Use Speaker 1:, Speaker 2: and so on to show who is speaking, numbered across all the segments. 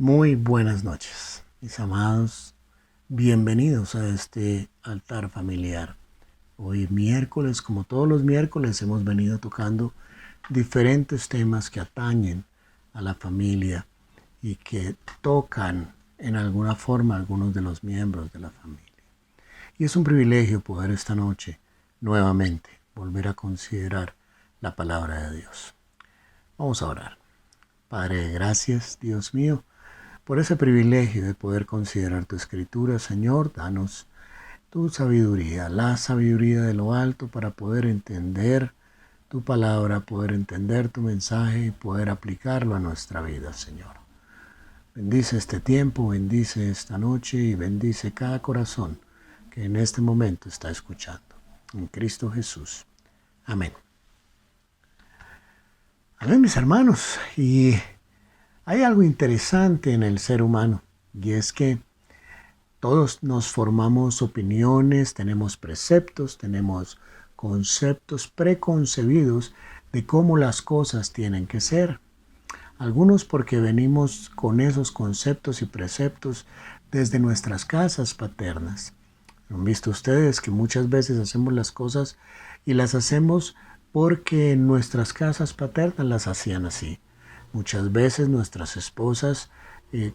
Speaker 1: Muy buenas noches, mis amados. Bienvenidos a este altar familiar. Hoy miércoles, como todos los miércoles, hemos venido tocando diferentes temas que atañen a la familia y que tocan en alguna forma a algunos de los miembros de la familia. Y es un privilegio poder esta noche nuevamente volver a considerar la palabra de Dios. Vamos a orar. Padre, gracias, Dios mío, por ese privilegio de poder considerar tu escritura. Señor, danos tu sabiduría, la sabiduría de lo alto para poder entender tu palabra, poder entender tu mensaje y poder aplicarlo a nuestra vida, Señor. Bendice este tiempo, bendice esta noche y bendice cada corazón que en este momento está escuchando. En Cristo Jesús. Amén. Amén, mis hermanos. Y hay algo interesante en el ser humano, y es que todos nos formamos opiniones, tenemos preceptos, tenemos conceptos preconcebidos de cómo las cosas tienen que ser. Algunos porque venimos con esos conceptos y preceptos desde nuestras casas paternas. Han visto ustedes que muchas veces hacemos las cosas y las hacemos porque en nuestras casas paternas las hacían así. Muchas veces nuestras esposas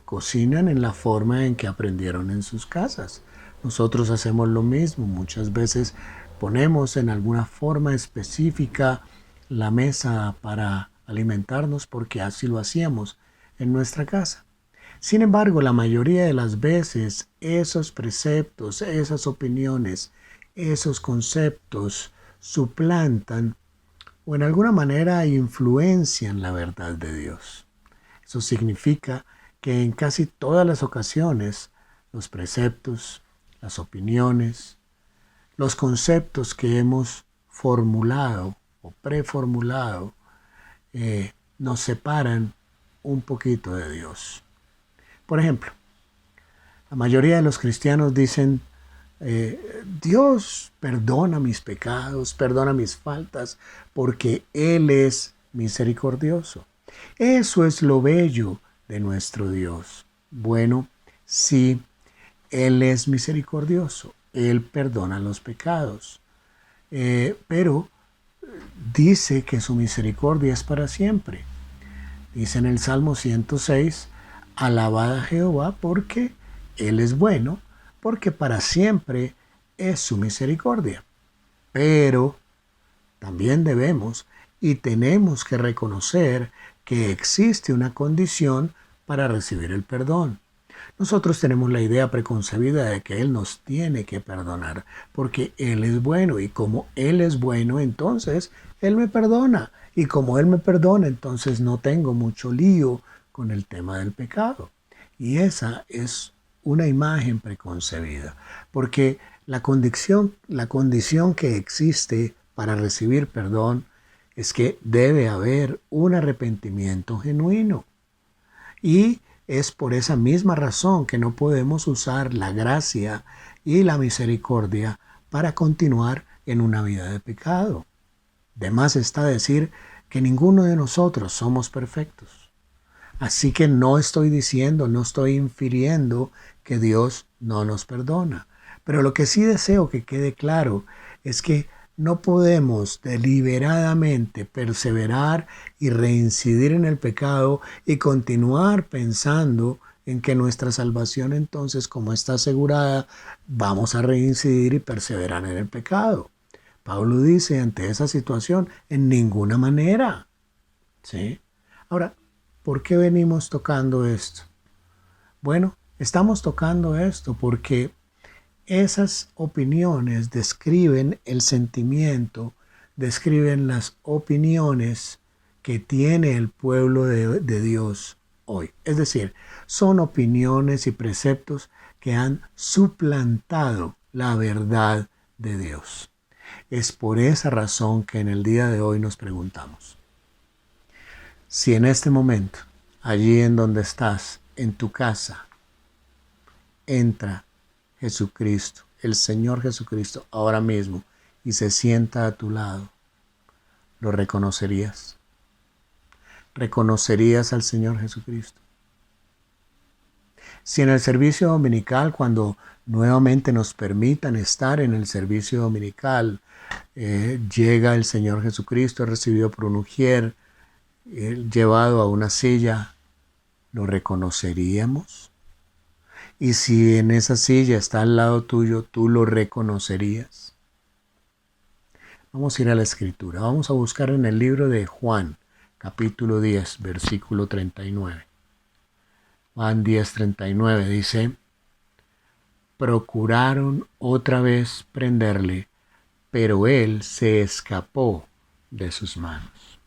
Speaker 1: cocinan en la forma en que aprendieron en sus casas. Nosotros hacemos lo mismo. Muchas veces ponemos en alguna forma específica la mesa para alimentarnos porque así lo hacíamos en nuestra casa. Sin embargo, la mayoría de las veces esos preceptos, esas opiniones, esos conceptos suplantan o en alguna manera influencian la verdad de Dios. Eso significa que en casi todas las ocasiones los preceptos, las opiniones, los conceptos que hemos formulado o preformulado nos separan un poquito de Dios. Por ejemplo, la mayoría de los cristianos dicen, Dios perdona mis pecados, perdona mis faltas, porque Él es misericordioso. Eso es lo bello de nuestro Dios. Bueno, sí, Él es misericordioso, Él perdona los pecados, pero dice que su misericordia es para siempre. Dice en el Salmo 106, alabad a Jehová porque Él es bueno, porque para siempre es su misericordia. Pero también debemos y tenemos que reconocer que existe una condición para recibir el perdón. Nosotros tenemos la idea preconcebida de que Él nos tiene que perdonar, porque Él es bueno, y como Él es bueno, entonces Él me perdona. Y como Él me perdona, entonces no tengo mucho lío con el tema del pecado. Y esa es una imagen preconcebida, porque la condición que existe para recibir perdón es que debe haber un arrepentimiento genuino. Y es por esa misma razón que no podemos usar la gracia y la misericordia para continuar en una vida de pecado. De más está decir que ninguno de nosotros somos perfectos. Así que no estoy diciendo, no estoy infiriendo que Dios no nos perdona. Pero lo que sí deseo que quede claro es que no podemos deliberadamente perseverar y reincidir en el pecado y continuar pensando en que nuestra salvación entonces, como está asegurada, vamos a reincidir y perseverar en el pecado. Pablo dice ante esa situación, en ninguna manera. ¿Sí? Ahora, ¿por qué venimos tocando esto? Bueno, estamos tocando esto porque esas opiniones describen el sentimiento, describen las opiniones que tiene el pueblo de Dios hoy. Es decir, son opiniones y preceptos que han suplantado la verdad de Dios. Es por esa razón que en el día de hoy nos preguntamos, si en este momento, allí en donde estás, en tu casa, entra Jesucristo, el Señor Jesucristo, ahora mismo, y se sienta a tu lado, ¿lo reconocerías? ¿Reconocerías al Señor Jesucristo? Si en el servicio dominical, cuando nuevamente nos permitan estar en el servicio dominical, llega el Señor Jesucristo, es recibido por un ujier, llevado a una silla, ¿lo reconoceríamos? Y si en esa silla está al lado tuyo, ¿tú lo reconocerías? Vamos a ir a la escritura. Vamos a buscar en el libro de Juan, capítulo 10, versículo 39. Juan 10, 39 dice: procuraron otra vez prenderle, pero él se escapó de sus manos.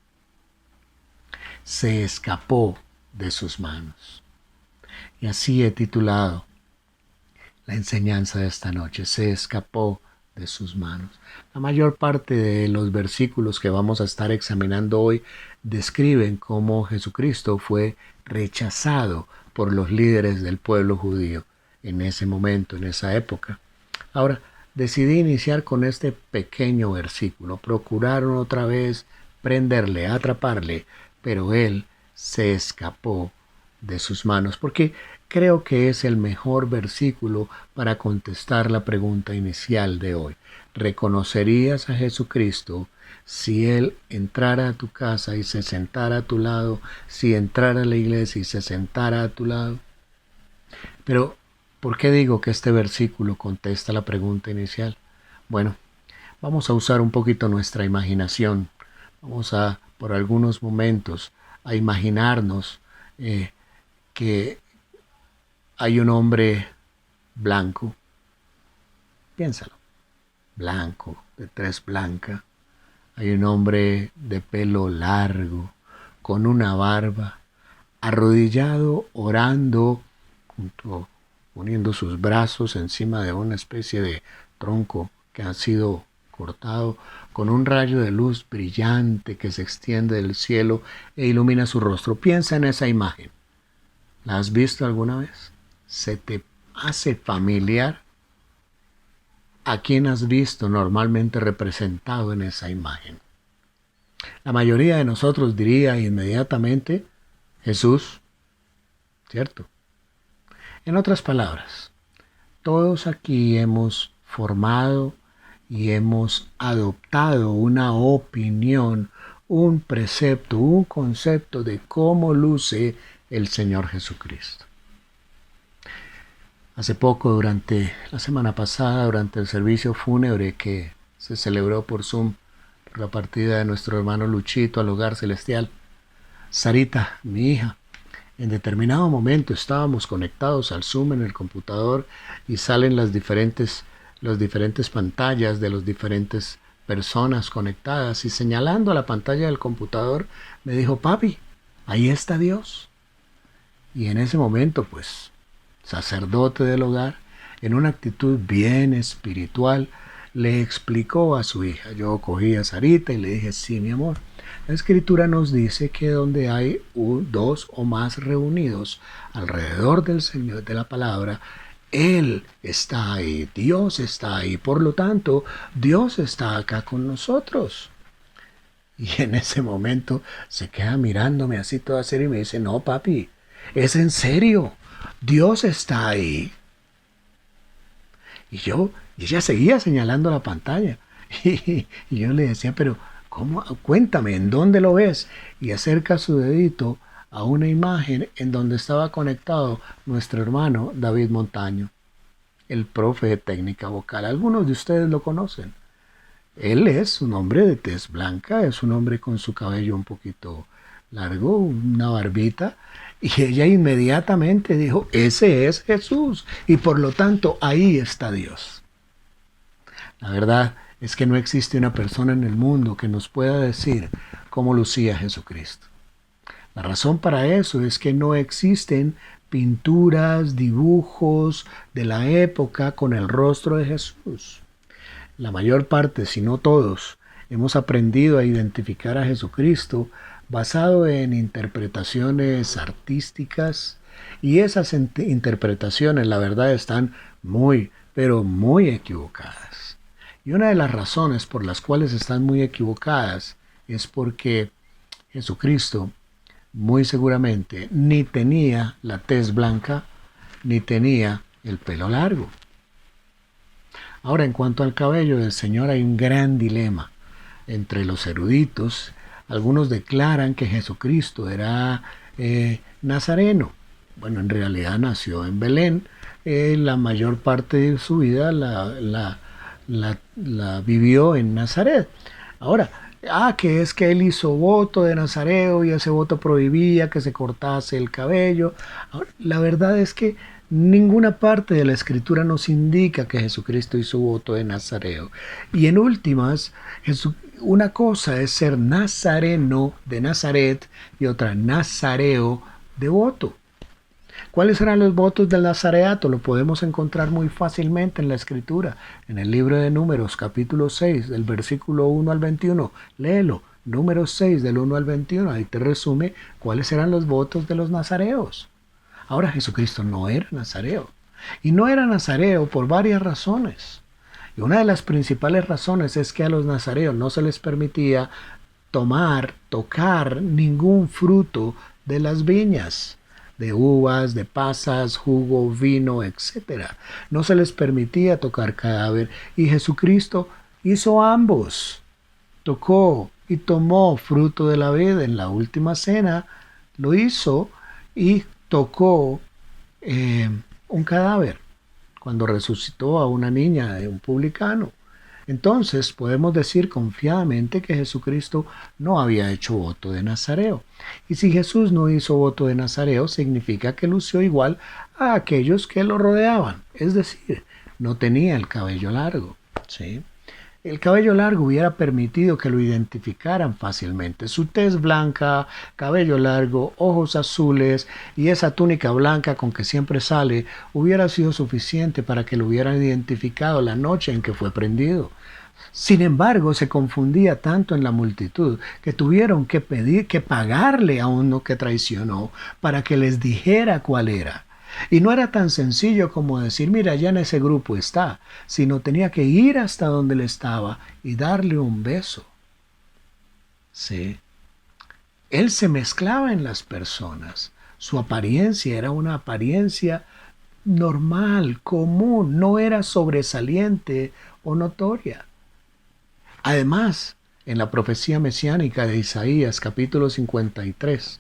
Speaker 1: Se escapó de sus manos. Y así he titulado la enseñanza de esta noche: se escapó de sus manos. La mayor parte de los versículos que vamos a estar examinando hoy describen cómo Jesucristo fue rechazado por los líderes del pueblo judío en ese momento, en esa época. Ahora, decidí iniciar con este pequeño versículo. Procuraron otra vez prenderle, atraparle, pero él se escapó de sus manos, porque creo que es el mejor versículo para contestar la pregunta inicial de hoy. ¿Reconocerías a Jesucristo si Él entrara a tu casa y se sentara a tu lado, si entrara a la iglesia y se sentara a tu lado? Pero, ¿por qué digo que este versículo contesta la pregunta inicial? Bueno, vamos a usar un poquito nuestra imaginación. Vamos a, por algunos momentos, a imaginarnos que hay un hombre blanco. Piénsalo. Blanco, de tez blanca. Hay un hombre de pelo largo, con una barba, arrodillado, orando, poniendo sus brazos encima de una especie de tronco que ha sido cortado, con un rayo de luz brillante que se extiende del cielo e ilumina su rostro. Piensa en esa imagen. ¿La has visto alguna vez? ¿Se te hace familiar? ¿A quién has visto normalmente representado en esa imagen? La mayoría de nosotros diría inmediatamente Jesús, ¿cierto? En otras palabras, todos aquí hemos formado y hemos adoptado una opinión, un precepto, un concepto de cómo luce el Señor Jesucristo. Hace poco, durante la semana pasada, durante el servicio fúnebre que se celebró por Zoom, por la partida de nuestro hermano Luchito al hogar celestial, Sarita, mi hija, en determinado momento estábamos conectados al Zoom en el computador y salen las diferentes pantallas de las diferentes personas conectadas, y señalando a la pantalla del computador me dijo: papi, ahí está Dios. Y en ese momento, pues, sacerdote del hogar, en una actitud bien espiritual, le explicó a su hija. Yo cogí a Sarita y le dije: sí, mi amor, la escritura nos dice que donde hay dos o más reunidos alrededor del Señor, de la palabra, Él está ahí, Dios está ahí. Por lo tanto, Dios está acá con nosotros. Y en ese momento se queda mirándome así toda seria y me dice: no, papi, es en serio, Dios está ahí. Y ella seguía señalando la pantalla. Y yo le decía: pero ¿cómo? Cuéntame, ¿en dónde lo ves? Y acerca su dedito a una imagen en donde estaba conectado nuestro hermano David Montaño, el profe de técnica vocal. Algunos de ustedes lo conocen. Él es un hombre de tez blanca, es un hombre con su cabello un poquito largo, una barbita, y ella inmediatamente dijo: ese es Jesús, y por lo tanto ahí está Dios. La verdad es que no existe una persona en el mundo que nos pueda decir cómo lucía Jesucristo. La razón para eso es que no existen pinturas, dibujos de la época con el rostro de Jesús. La mayor parte, si no todos, hemos aprendido a identificar a Jesucristo basado en interpretaciones artísticas, y esas interpretaciones, la verdad, están muy, pero muy equivocadas. Y una de las razones por las cuales están muy equivocadas es porque Jesucristo muy seguramente ni tenía la tez blanca, ni tenía el pelo largo. Ahora, en cuanto al cabello del Señor, hay un gran dilema entre los eruditos. Algunos declaran que Jesucristo era nazareno. Bueno, en realidad nació en Belén. La mayor parte de su vida la vivió en Nazaret. Ahora, que es que él hizo voto de Nazareo y ese voto prohibía que se cortase el cabello. Ahora, la verdad es que ninguna parte de la escritura nos indica que Jesucristo hizo voto de Nazareo. Y en últimas, una cosa es ser nazareno de Nazaret y otra nazareo de voto. ¿Cuáles eran los votos del nazareato? Lo podemos encontrar muy fácilmente en la escritura, en el libro de Números, capítulo 6, del versículo 1 al 21. Léelo, Números 6, del 1 al 21. Ahí te resume cuáles eran los votos de los nazareos. Ahora, Jesucristo no era nazareo. Y no era nazareo por varias razones. Y una de las principales razones es que a los nazareos no se les permitía tocar ningún fruto de las viñas, de uvas, de pasas, jugo, vino, etc. No se les permitía tocar cadáver. Y Jesucristo hizo ambos. Tocó y tomó fruto de la vid. En la última cena lo hizo y tocó un cadáver cuando resucitó a una niña de un publicano. Entonces podemos decir confiadamente que Jesucristo no había hecho voto de nazareo. Y si Jesús no hizo voto de nazareo, significa que lució igual a aquellos que lo rodeaban. Es decir, no tenía el cabello largo. ¿Sí? El cabello largo hubiera permitido que lo identificaran fácilmente. Su tez blanca, cabello largo, ojos azules y esa túnica blanca con que siempre sale hubiera sido suficiente para que lo hubieran identificado la noche en que fue prendido. Sin embargo, se confundía tanto en la multitud que tuvieron que pagarle a uno que traicionó para que les dijera cuál era. Y no era tan sencillo como decir, mira, ya en ese grupo está, sino tenía que ir hasta donde él estaba y darle un beso. Sí. Él se mezclaba en las personas. Su apariencia era una apariencia normal, común, no era sobresaliente o notoria. Además, en la profecía mesiánica de Isaías, capítulo 53,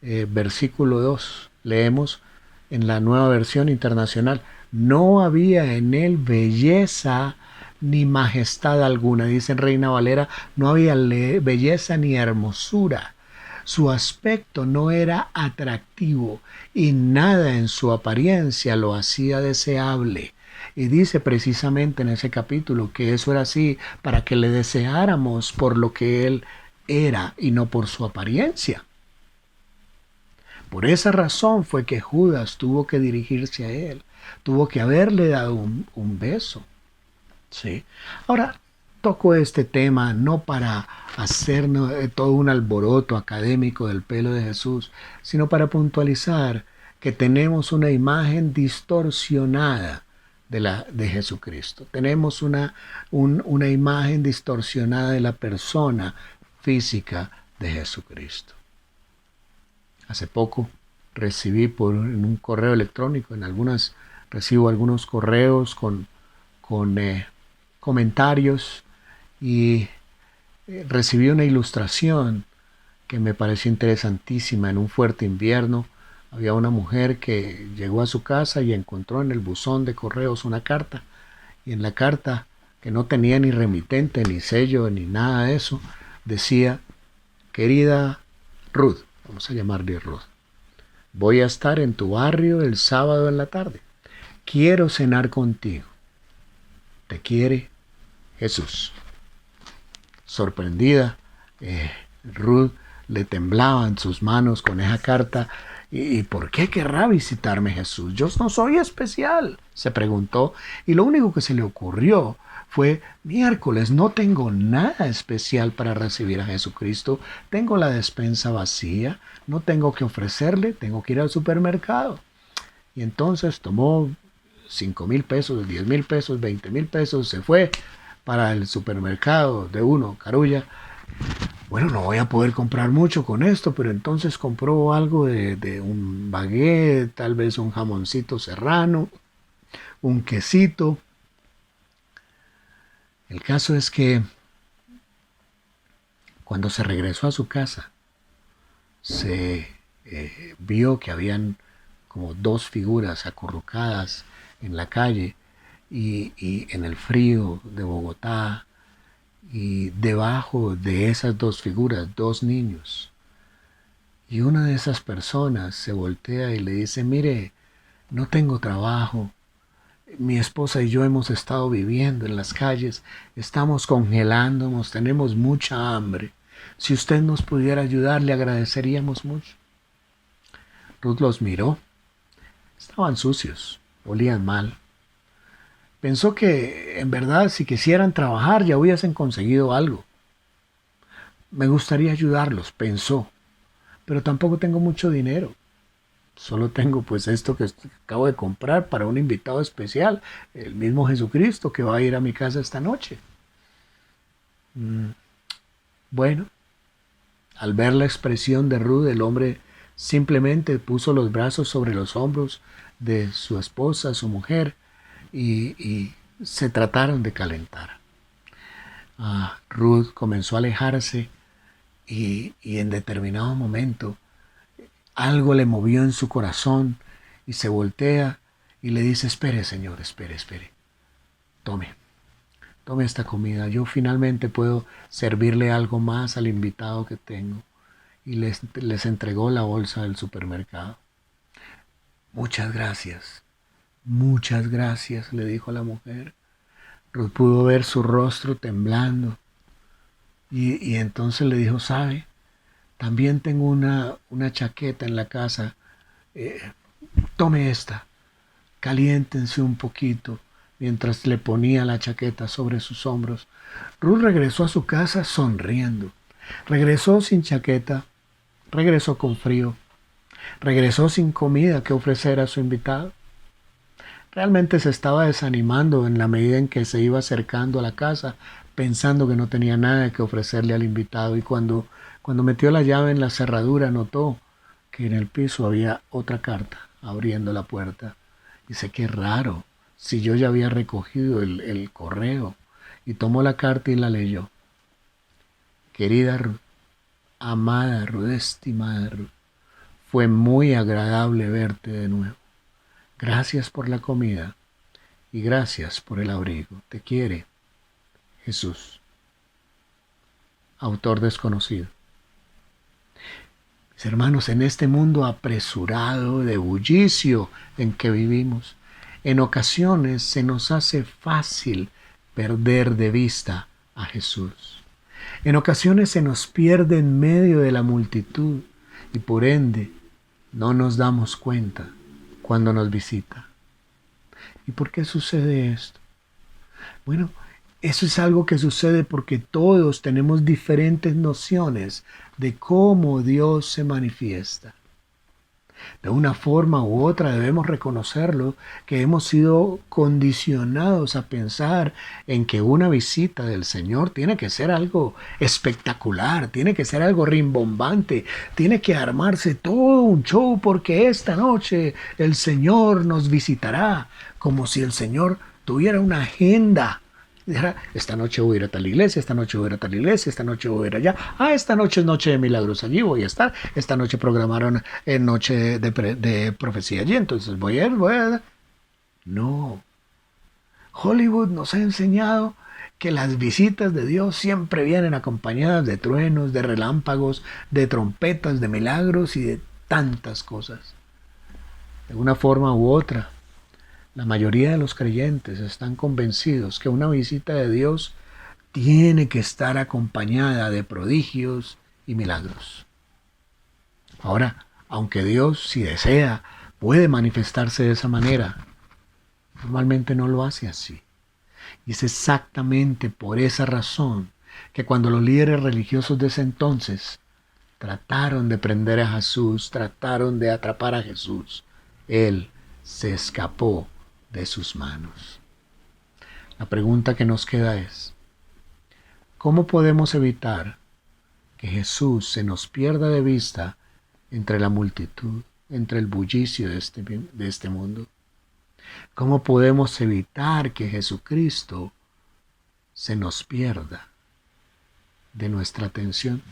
Speaker 1: versículo 2, leemos en la Nueva Versión Internacional, no había en él belleza ni majestad alguna. Dice en Reina Valera, no había belleza ni hermosura. Su aspecto no era atractivo y nada en su apariencia lo hacía deseable. Y dice precisamente en ese capítulo que eso era así para que le deseáramos por lo que él era y no por su apariencia. Por esa razón fue que Judas tuvo que dirigirse a él, tuvo que haberle dado un beso. ¿Sí? Ahora, toco este tema no para hacer todo un alboroto académico del pelo de Jesús, sino para puntualizar que tenemos una imagen distorsionada de Jesucristo. Tenemos una imagen distorsionada de la persona física de Jesucristo. Hace poco recibí en un correo electrónico, recibo algunos correos con comentarios y recibí una ilustración que me pareció interesantísima. En un fuerte invierno había una mujer que llegó a su casa y encontró en el buzón de correos una carta, y en la carta, que no tenía ni remitente, ni sello, ni nada de eso, decía: querida Ruth, vamos a llamarle Ruth, voy a estar en tu barrio el sábado en la tarde. Quiero cenar contigo. Te quiere Jesús. Sorprendida, Ruth le temblaban sus manos con esa carta. ¿Y por qué querrá visitarme Jesús? Yo no soy especial, se preguntó, y lo único que se le ocurrió fue: miércoles, no tengo nada especial para recibir a Jesucristo, tengo la despensa vacía, no tengo que ofrecerle, tengo que ir al supermercado. Y entonces tomó 5,000 pesos, 10,000 pesos, 20,000 pesos, se fue para el supermercado de Carulla, bueno, no voy a poder comprar mucho con esto, pero entonces compró algo de un baguette, tal vez un jamoncito serrano, un quesito. El caso es que cuando se regresó a su casa, se vio que habían como dos figuras acurrucadas en la calle y en el frío de Bogotá, y debajo de esas dos figuras, dos niños. Y una de esas personas se voltea y le dice, mire, no tengo trabajo, mi esposa y yo hemos estado viviendo en las calles, estamos congelándonos, tenemos mucha hambre. Si usted nos pudiera ayudar, le agradeceríamos mucho. Ruth los miró. Estaban sucios, olían mal. Pensó que, en verdad, si quisieran trabajar, ya hubiesen conseguido algo. Me gustaría ayudarlos, pensó, pero tampoco tengo mucho dinero. Solo tengo pues esto que acabo de comprar para un invitado especial, el mismo Jesucristo que va a ir a mi casa esta noche. Bueno, al ver la expresión de Ruth, el hombre simplemente puso los brazos sobre los hombros de su esposa, su mujer, y se trataron de calentar. Ruth comenzó a alejarse y en determinado momento algo le movió en su corazón y se voltea y le dice, espere señor, espere, espere, tome, tome esta comida, yo finalmente puedo servirle algo más al invitado que tengo. Y les entregó la bolsa del supermercado. Muchas gracias, le dijo a la mujer. Ruth pudo ver su rostro temblando y entonces le dijo, ¿sabe? También tengo una chaqueta en la casa, eh, tome esta, caliéntense un poquito, mientras le ponía la chaqueta sobre sus hombros. Ruth regresó a su casa sonriendo. Regresó sin chaqueta, regresó con frío, regresó sin comida que ofrecer a su invitado. Realmente se estaba desanimando en la medida en que se iba acercando a la casa, pensando que no tenía nada que ofrecerle al invitado, y cuando metió la llave en la cerradura notó que en el piso había otra carta abriendo la puerta. Dice, qué raro, si yo ya había recogido el correo. Y tomó la carta y la leyó. Querida Ruth, amada Ruth, estimada Ruth, fue muy agradable verte de nuevo. Gracias por la comida y gracias por el abrigo. Te quiere Jesús. Autor desconocido. Mis hermanos, en este mundo apresurado de bullicio en que vivimos, en ocasiones se nos hace fácil perder de vista a Jesús. En ocasiones se nos pierde en medio de la multitud y por ende no nos damos cuenta cuando nos visita. ¿Y por qué sucede esto? Bueno, eso es algo que sucede porque todos tenemos diferentes nociones de cómo Dios se manifiesta. De una forma u otra debemos reconocerlo, que hemos sido condicionados a pensar en que una visita del Señor tiene que ser algo espectacular, tiene que ser algo rimbombante, tiene que armarse todo un show porque esta noche el Señor nos visitará, como si el Señor tuviera una agenda. Dijera, esta noche voy a ir a tal iglesia, esta noche voy a ir a tal iglesia, esta noche voy a ir allá. Esta noche es noche de milagros, allí voy a estar. Esta noche programaron noche de profecía allí, entonces voy a ir. No. Hollywood nos ha enseñado que las visitas de Dios siempre vienen acompañadas de truenos, de relámpagos, de trompetas, de milagros y de tantas cosas. De una forma u otra, la mayoría de los creyentes están convencidos que una visita de Dios tiene que estar acompañada de prodigios y milagros. Ahora, aunque Dios, si desea, puede manifestarse de esa manera, normalmente no lo hace así. Y es exactamente por esa razón que cuando los líderes religiosos de ese entonces trataron de prender a Jesús, trataron de atrapar a Jesús, Él se escapó de sus manos. La pregunta que nos queda es, ¿cómo podemos evitar que Jesús se nos pierda de vista entre la multitud, entre el bullicio de este mundo? ¿Cómo podemos evitar que Jesucristo se nos pierda de nuestra atención?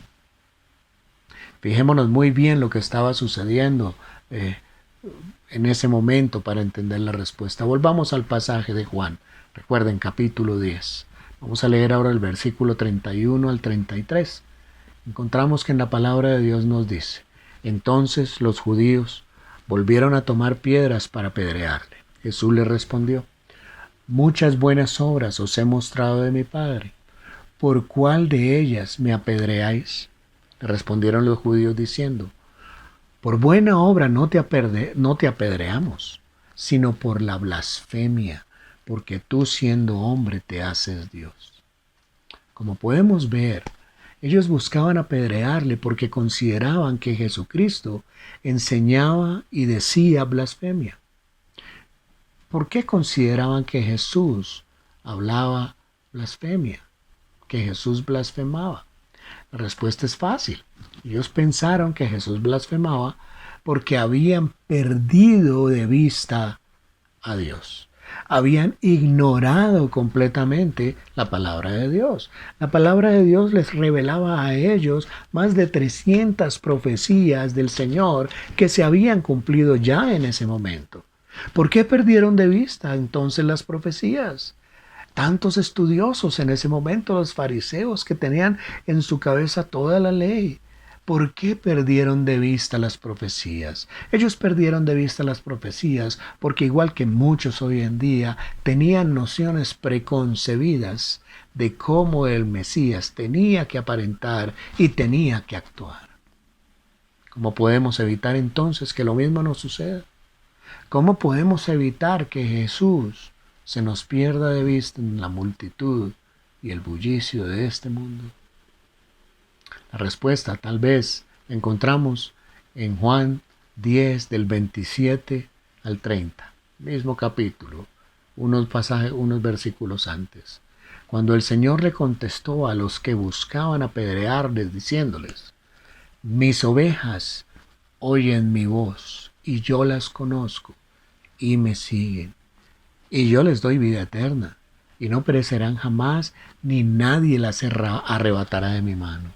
Speaker 1: Fijémonos muy bien lo que estaba sucediendo en ese momento para entender la respuesta. Volvamos al pasaje de Juan. Recuerden, capítulo 10. Vamos a leer ahora el versículo 31 al 33. Encontramos que en la palabra de Dios nos dice: entonces los judíos volvieron a tomar piedras para apedrearle. Jesús le respondió: muchas buenas obras os he mostrado de mi Padre. ¿Por cuál de ellas me apedreáis? Le respondieron los judíos diciendo: por buena obra no te apedreamos, sino por la blasfemia, porque tú siendo hombre te haces Dios. Como podemos ver, ellos buscaban apedrearle porque consideraban que Jesucristo enseñaba y decía blasfemia. ¿Por qué consideraban que Jesús hablaba blasfemia? Que Jesús blasfemaba. La respuesta es fácil. Ellos pensaron que Jesús blasfemaba porque habían perdido de vista a Dios. Habían ignorado completamente la palabra de Dios. La palabra de Dios les revelaba a ellos más de 300 profecías del Señor que se habían cumplido ya en ese momento. ¿Por qué perdieron de vista entonces las profecías? Tantos estudiosos en ese momento, los fariseos que tenían en su cabeza toda la ley. ¿Por qué perdieron de vista las profecías? Ellos perdieron de vista las profecías porque, igual que muchos hoy en día, tenían nociones preconcebidas de cómo el Mesías tenía que aparentar y tenía que actuar. ¿Cómo podemos evitar entonces que lo mismo nos suceda? ¿Cómo podemos evitar que Jesús se nos pierda de vista en la multitud y el bullicio de este mundo? La respuesta tal vez la encontramos en Juan 10 del 27 al 30, mismo capítulo, unos versículos antes, cuando el Señor le contestó a los que buscaban apedrearles diciéndoles: mis ovejas oyen mi voz y yo las conozco y me siguen. Y yo les doy vida eterna, y no perecerán jamás, ni nadie las arrebatará de mi mano.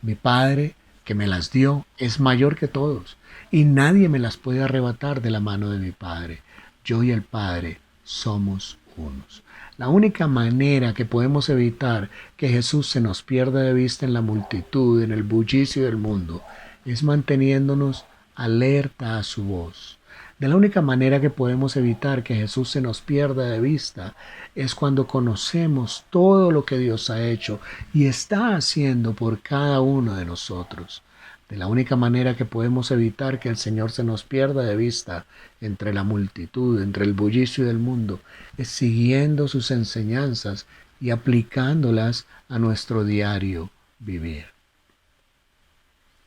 Speaker 1: Mi Padre, que me las dio, es mayor que todos, y nadie me las puede arrebatar de la mano de mi Padre. Yo y el Padre somos unos. La única manera que podemos evitar que Jesús se nos pierda de vista en la multitud, en el bullicio del mundo, es manteniéndonos alerta a su voz. De la única manera que podemos evitar que Jesús se nos pierda de vista es cuando conocemos todo lo que Dios ha hecho y está haciendo por cada uno de nosotros. De la única manera que podemos evitar que el Señor se nos pierda de vista entre la multitud, entre el bullicio del mundo, es siguiendo sus enseñanzas y aplicándolas a nuestro diario vivir.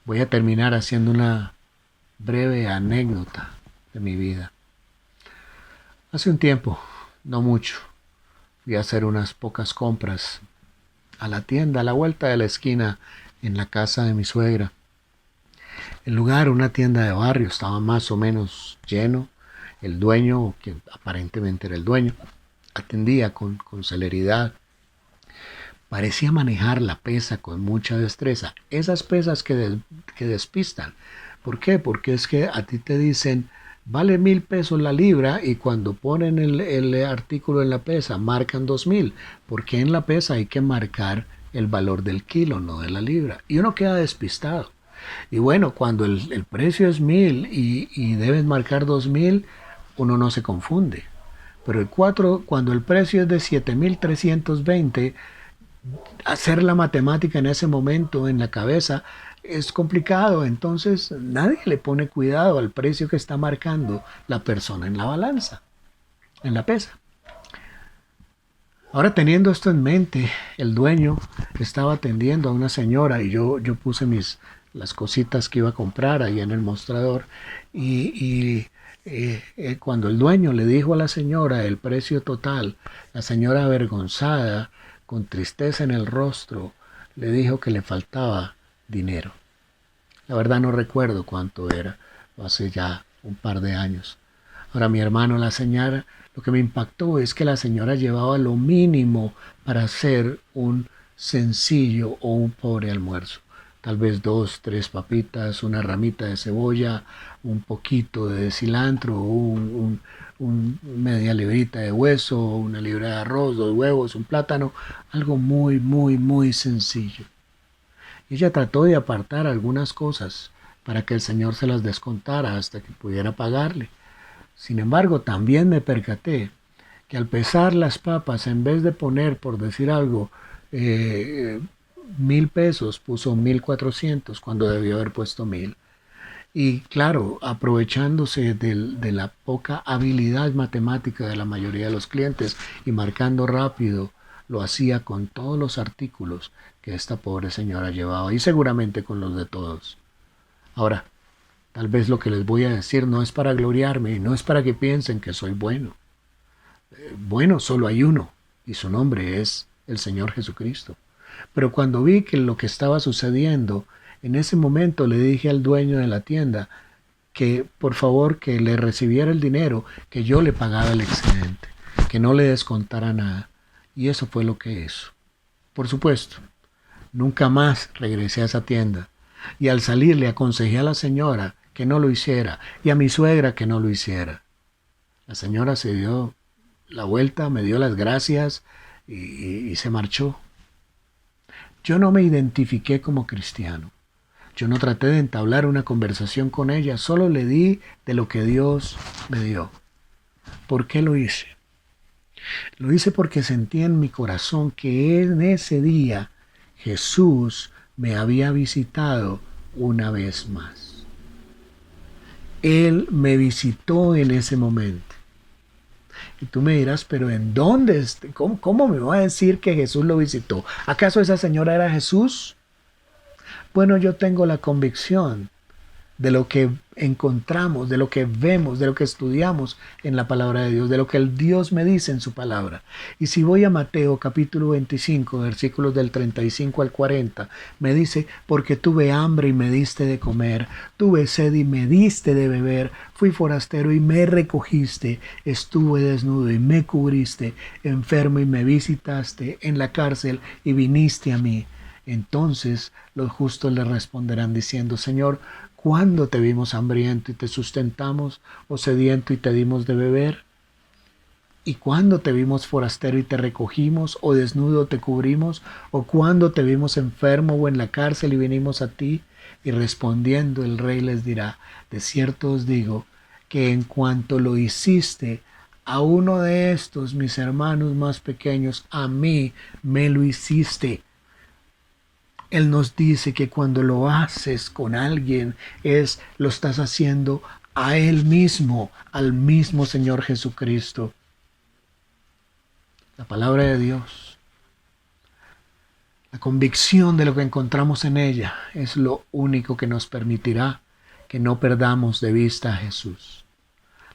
Speaker 1: Voy a terminar haciendo una breve anécdota de mi vida. Hace un tiempo, no mucho, fui a hacer unas pocas compras a la tienda a la vuelta de la esquina en la casa de mi suegra. El lugar, una tienda de barrio, estaba más o menos lleno. El dueño, que aparentemente era el dueño, atendía con celeridad. Parecía manejar la pesa con mucha destreza. Esas pesas que despistan. ¿Por qué? Porque es que a ti te dicen: vale 1,000 pesos la libra, y cuando ponen el artículo en la pesa marcan 2,000, porque en la pesa hay que marcar el valor del kilo, no de la libra, y uno queda despistado. Y bueno, cuando el precio es 1,000 y debes marcar 2,000, uno no se confunde. Pero cuando el precio es de 7,320, hacer la matemática en ese momento en la cabeza es complicado. Entonces nadie le pone cuidado al precio que está marcando la persona en la balanza, en la pesa. Ahora, teniendo esto en mente, el dueño estaba atendiendo a una señora y yo puse las cositas que iba a comprar ahí en el mostrador, y cuando el dueño le dijo a la señora el precio total, la señora, avergonzada, con tristeza en el rostro, le dijo que le faltaba dinero. La verdad no recuerdo cuánto era, hace ya un par de años. Ahora mi hermano, la señora, lo que me impactó es que la señora llevaba lo mínimo para hacer un sencillo o un pobre almuerzo. Tal vez dos, tres papitas, una ramita de cebolla, un poquito de cilantro, media librita de hueso, una libra de arroz, dos huevos, un plátano, algo muy, muy, muy sencillo. Ella trató de apartar algunas cosas para que el Señor se las descontara hasta que pudiera pagarle. Sin embargo, también me percaté que al pesar las papas, en vez de poner, por decir algo, 1.000 pesos, puso 1.400 cuando debió haber puesto 1.000. Y claro, aprovechándose de la poca habilidad matemática de la mayoría de los clientes y marcando rápido, lo hacía con todos los artículos que esta pobre señora llevaba y seguramente con los de todos. Ahora, tal vez lo que les voy a decir no es para gloriarme y no es para que piensen que soy bueno. Bueno, solo hay uno y su nombre es el Señor Jesucristo. Pero cuando vi que lo que estaba sucediendo, en ese momento le dije al dueño de la tienda que por favor que le recibiera el dinero, que yo le pagaba el excedente, que no le descontara nada. Y eso fue lo que hizo. Por supuesto, nunca más regresé a esa tienda. Y al salir le aconsejé a la señora que no lo hiciera y a mi suegra que no lo hiciera. La señora se dio la vuelta, me dio las gracias y se marchó. Yo no me identifiqué como cristiano. Yo no traté de entablar una conversación con ella, solo le di de lo que Dios me dio. ¿Por qué lo hice? Lo hice porque sentí en mi corazón que en ese día Jesús me había visitado una vez más. Él me visitó en ese momento. Y tú me dirás, pero ¿en dónde? ¿Cómo me va a decir que Jesús lo visitó? ¿Acaso esa señora era Jesús? Bueno, yo tengo la convicción de lo que encontramos, de lo que vemos, de lo que estudiamos en la palabra de Dios, de lo que el Dios me dice en su palabra. Y si voy a Mateo capítulo 25, versículos del 35 al 40, me dice, porque tuve hambre y me diste de comer, tuve sed y me diste de beber, fui forastero y me recogiste, estuve desnudo y me cubriste, enfermo y me visitaste, en la cárcel y viniste a mí. Entonces los justos le responderán diciendo, Señor, ¿cuándo te vimos hambriento y te sustentamos, o sediento y te dimos de beber? ¿Y cuándo te vimos forastero y te recogimos, o desnudo te cubrimos? ¿O cuándo te vimos enfermo o en la cárcel y vinimos a ti? Y respondiendo el rey les dirá, de cierto os digo, que en cuanto lo hiciste a uno de estos mis hermanos más pequeños, a mí me lo hiciste. Él nos dice que cuando lo haces con alguien, lo estás haciendo a Él mismo, al mismo Señor Jesucristo. La palabra de Dios, la convicción de lo que encontramos en ella, es lo único que nos permitirá que no perdamos de vista a Jesús.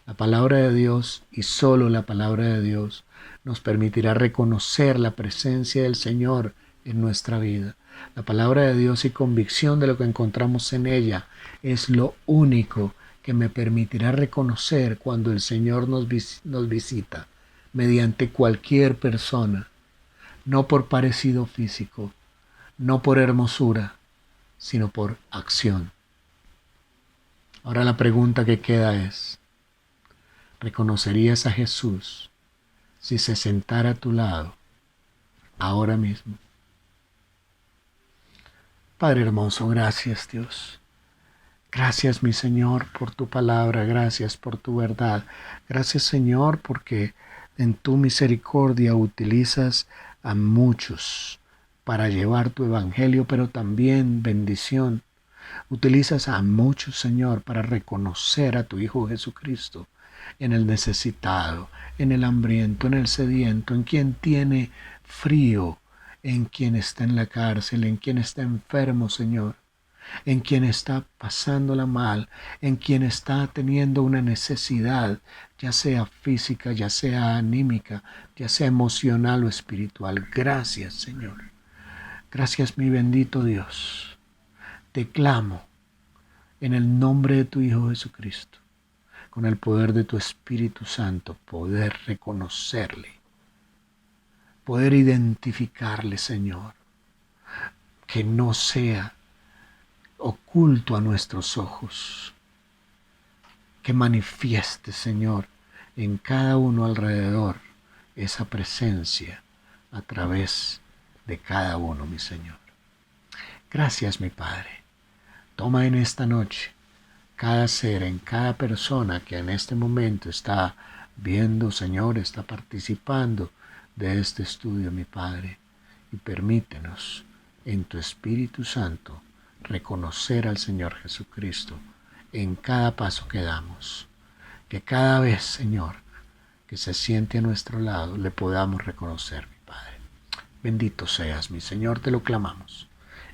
Speaker 1: La palabra de Dios y solo la palabra de Dios nos permitirá reconocer la presencia del Señor en nuestra vida. La palabra de Dios y convicción de lo que encontramos en ella es lo único que me permitirá reconocer cuando el Señor nos visita mediante cualquier persona, no por parecido físico, no por hermosura, sino por acción. Ahora la pregunta que queda es, ¿reconocerías a Jesús si se sentara a tu lado ahora mismo? Padre hermoso, gracias Dios. Gracias mi Señor por tu palabra, gracias por tu verdad. Gracias Señor porque en tu misericordia utilizas a muchos para llevar tu evangelio, pero también bendición. Utilizas a muchos, Señor, para reconocer a tu Hijo Jesucristo en el necesitado, en el hambriento, en el sediento, en quien tiene frío, en quien está en la cárcel, en quien está enfermo, Señor, en quien está pasándola mal, en quien está teniendo una necesidad, ya sea física, ya sea anímica, ya sea emocional o espiritual. Gracias, Señor. Gracias, mi bendito Dios. Te clamo en el nombre de tu Hijo Jesucristo, con el poder de tu Espíritu Santo, poder reconocerle, poder identificarle, Señor, que no sea oculto a nuestros ojos, que manifieste, Señor, en cada uno alrededor esa presencia a través de cada uno, mi Señor. Gracias, mi Padre. Toma en esta noche cada ser, en cada persona que en este momento está viendo, Señor, está participando de este estudio, mi Padre, y permítenos en tu Espíritu Santo reconocer al Señor Jesucristo en cada paso que damos. Que cada vez, Señor, que se siente a nuestro lado, le podamos reconocer, mi Padre. Bendito seas, mi Señor, te lo clamamos,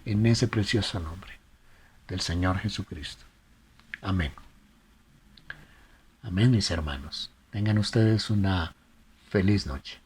Speaker 1: en ese precioso nombre del Señor Jesucristo. Amén. Amén, mis hermanos. Tengan ustedes una feliz noche.